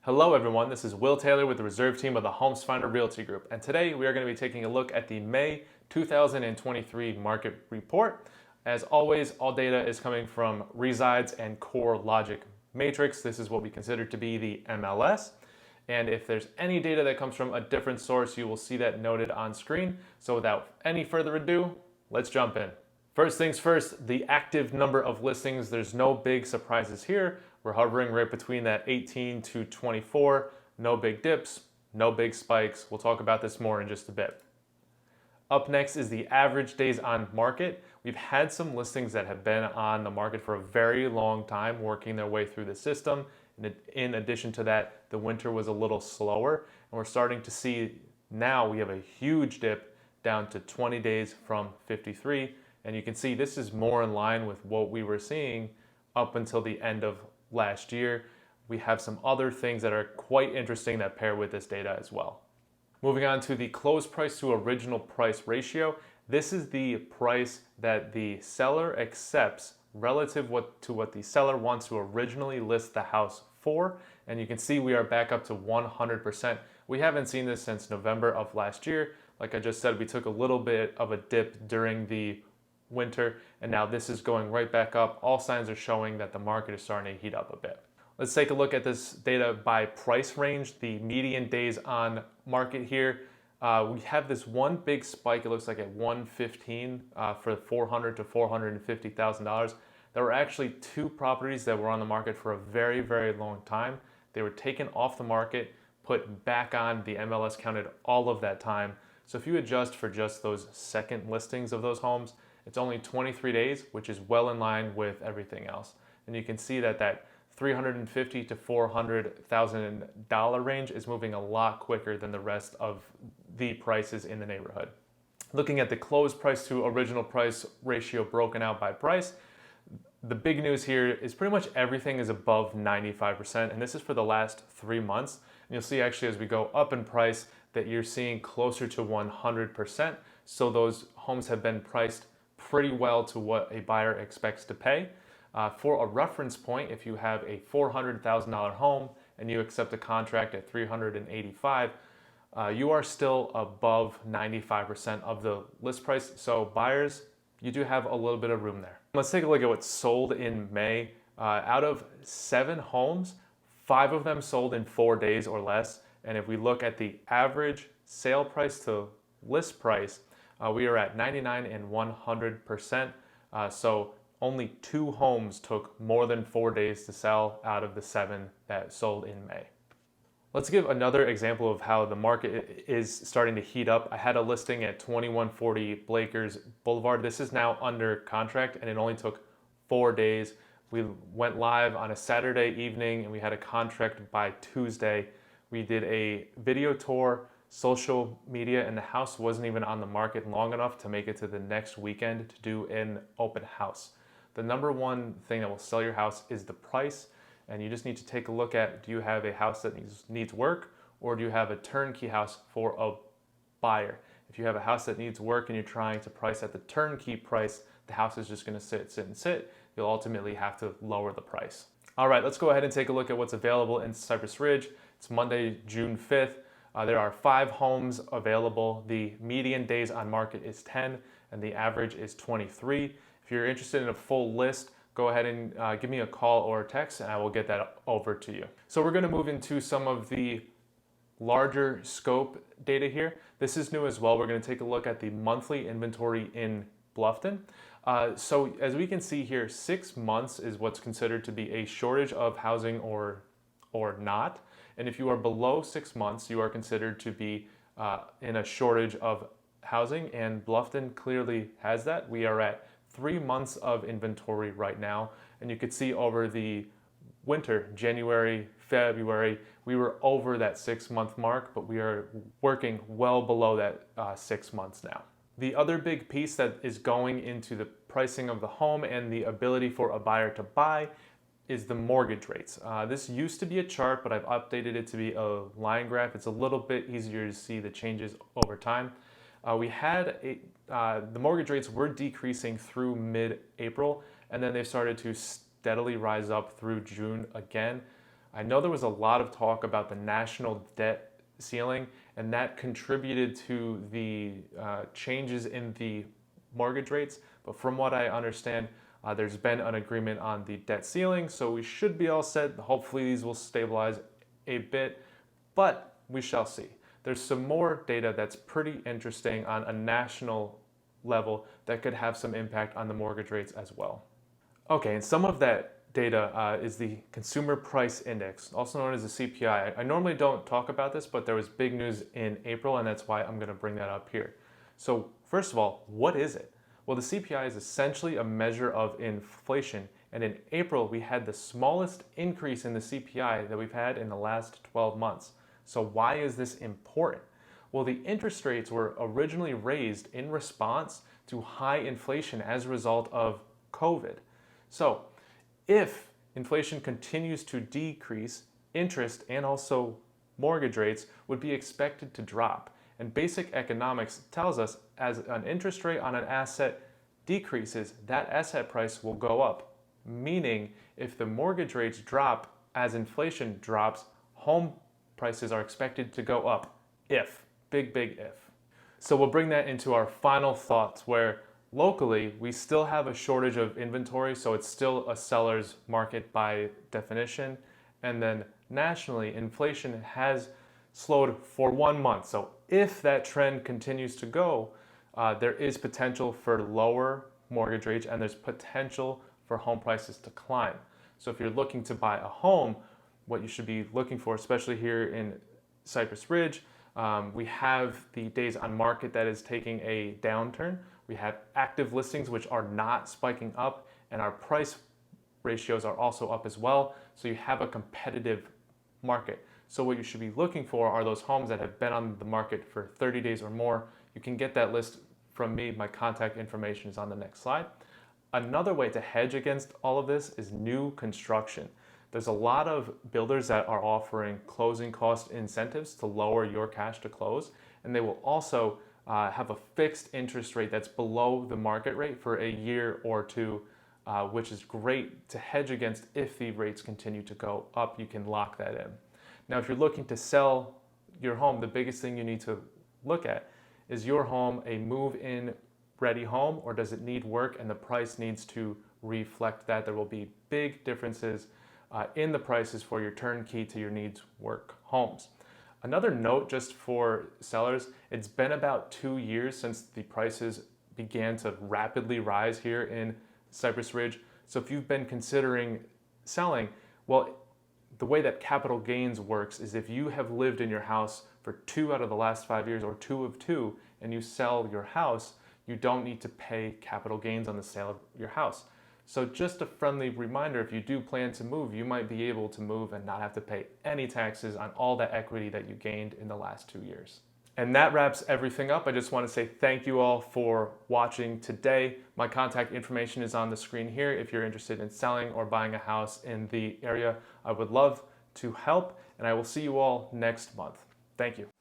Hello everyone, this is Will Taylor with the Reserve Team of the Homes Finder Realty Group, and today we are going to be taking a look at the May 2023 market report. As always, all data is coming from Resides and Core Logic Matrix. This is what we consider to be the MLS, and if there's any data that comes from a different source, you will see that noted on screen. So without any further ado, let's jump in. First things first, the active number of listings. There's no big surprises here. We're hovering right between that 18 to 24. No big dips, no big spikes. We'll talk about this more in just a bit. Up next is the average days on market. We've had some listings that have been on the market for a very long time, working their way through the system. In addition to that, the winter was a little slower, and we're starting to see now we have a huge dip down to 20 days from 53. And you can see this is more in line with what we were seeing up until the end of last year. We have some other things that are quite interesting that pair with this data as well. Moving on to the close price to original price ratio. This is the price that the seller accepts relative to what the seller wants to originally list the house for. And you can see we are back up to 100%. We haven't seen this since November of last year. Like I just said, we took a little bit of a dip during the winter, and now this is going right back up. All signs are showing that the market is starting to heat up a bit. Let's take a look at this data by price range, the median days on market here. We have this one big spike, it looks like at 115 for $400,000 to $450,000. There were actually two properties that were on the market for a very, very long time. They were taken off the market, put back on. The MLS counted all of that time. So if you adjust for just those second listings of those homes, it's only 23 days, which is well in line with everything else. And you can see that that $350,000 to $400,000 range is moving a lot quicker than the rest of the prices in the neighborhood. Looking at the close price to original price ratio broken out by price, the big news here is pretty much everything is above 95%, and this is for the last 3 months. And you'll see actually as we go up in price that you're seeing closer to 100%. So those homes have been priced pretty well to what a buyer expects to pay. For a reference point, if you have a $400,000 home and you accept a contract at $385,000, you are still above 95% of the list price. So buyers, you do have a little bit of room there. Let's take a look at what's sold in May. Out of 7 homes, 5 of them sold in 4 days or less. And if we look at the average sale price to list price, we are at 99 and 100%. So only 2 homes took more than 4 days to sell out of the 7 that sold in May. Let's give another example of how the market is starting to heat up. I had a listing at 2140 Blakers Boulevard. This is now under contract, and it only took 4 days. We went live on a Saturday evening and we had a contract by Tuesday. We did a video tour, social media, and the house wasn't even on the market long enough to make it to the next weekend to do an open house. The number one thing that will sell your house is the price, and you just need to take a look at, do you have a house that needs work, or do you have a turnkey house for a buyer? If you have a house that needs work and you're trying to price at the turnkey price, the house is just going to sit. You'll ultimately have to lower the price. All right, let's go ahead and take a look at what's available in Cypress Ridge. It's Monday, June 5th. There are 5 homes available. The median days on market is 10 and the average is 23. If you're interested in a full list, go ahead and give me a call or a text and I will get that over to you. So we're going to move into some of the larger scope data here. This is new as well. We're going to take a look at the monthly inventory in Bluffton. So as we can see here, 6 months is what's considered to be a shortage of housing or not. And if you are below 6 months, you are considered to be in a shortage of housing, and Bluffton clearly has that. We are at 3 months of inventory right now, and you could see over the winter, January, February, we were over that 6-month mark, but we are working well below that 6 months now. The other big piece that is going into the pricing of the home and the ability for a buyer to buy is the mortgage rates. This used to be a chart, but I've updated it to be a line graph. It's a little bit easier to see the changes over time. The mortgage rates were decreasing through mid-April, and then they started to steadily rise up through June again. I know there was a lot of talk about the national debt ceiling, and that contributed to the changes in the mortgage rates. But from what I understand, there's been an agreement on the debt ceiling, so we should be all set. Hopefully these will stabilize a bit, but we shall see. There's some more data that's pretty interesting on a national level that could have some impact on the mortgage rates as well. Okay, and some of that data is the Consumer Price Index, also known as the CPI. I normally don't talk about this, but there was big news in April, and that's why I'm going to bring that up here. So first of all, what is it? Well, the CPI is essentially a measure of inflation, and in April we had the smallest increase in the CPI that we've had in the last 12 months. So why is this important? Well, the interest rates were originally raised in response to high inflation as a result of COVID. So if inflation continues to decrease, interest and also mortgage rates would be expected to drop. And basic economics tells us as an interest rate on an asset decreases, that asset price will go up. Meaning if the mortgage rates drop as inflation drops, home prices are expected to go up. If, big if. So we'll bring that into our final thoughts where locally we still have a shortage of inventory, so it's still a seller's market by definition. And then nationally, inflation has slowed for 1 month. So if that trend continues to go, there is potential for lower mortgage rates and there's potential for home prices to climb. So if you're looking to buy a home, what you should be looking for, especially here in Cypress Ridge, we have the days on market that is taking a downturn. We have active listings which are not spiking up, and our price ratios are also up as well. So you have a competitive market. So what you should be looking for are those homes that have been on the market for 30 days or more. You can get that list from me. My contact information is on the next slide. Another way to hedge against all of this is new construction. There's a lot of builders that are offering closing cost incentives to lower your cash to close, and they will also have a fixed interest rate that's below the market rate for a year or two, which is great to hedge against. If the rates continue to go up, you can lock that in. Now, if you're looking to sell your home, the biggest thing you need to look at is your home a move-in ready home, or does it need work and the price needs to reflect that? There will be big differences in the prices for your turnkey to your needs work homes. Another note just for sellers, it's been about 2 years since the prices began to rapidly rise here in Cypress Ridge. So if you've been considering selling, well, the way that capital gains works is if you have lived in your house for 2 out of the last 5 years or 2 of 2 and you sell your house, you don't need to pay capital gains on the sale of your house. So just a friendly reminder, if you do plan to move, you might be able to move and not have to pay any taxes on all that equity that you gained in the last 2 years. And that wraps everything up. I just want to say thank you all for watching today. My contact information is on the screen here. If you're interested in selling or buying a house in the area, I would love to help, and I will see you all next month. Thank you.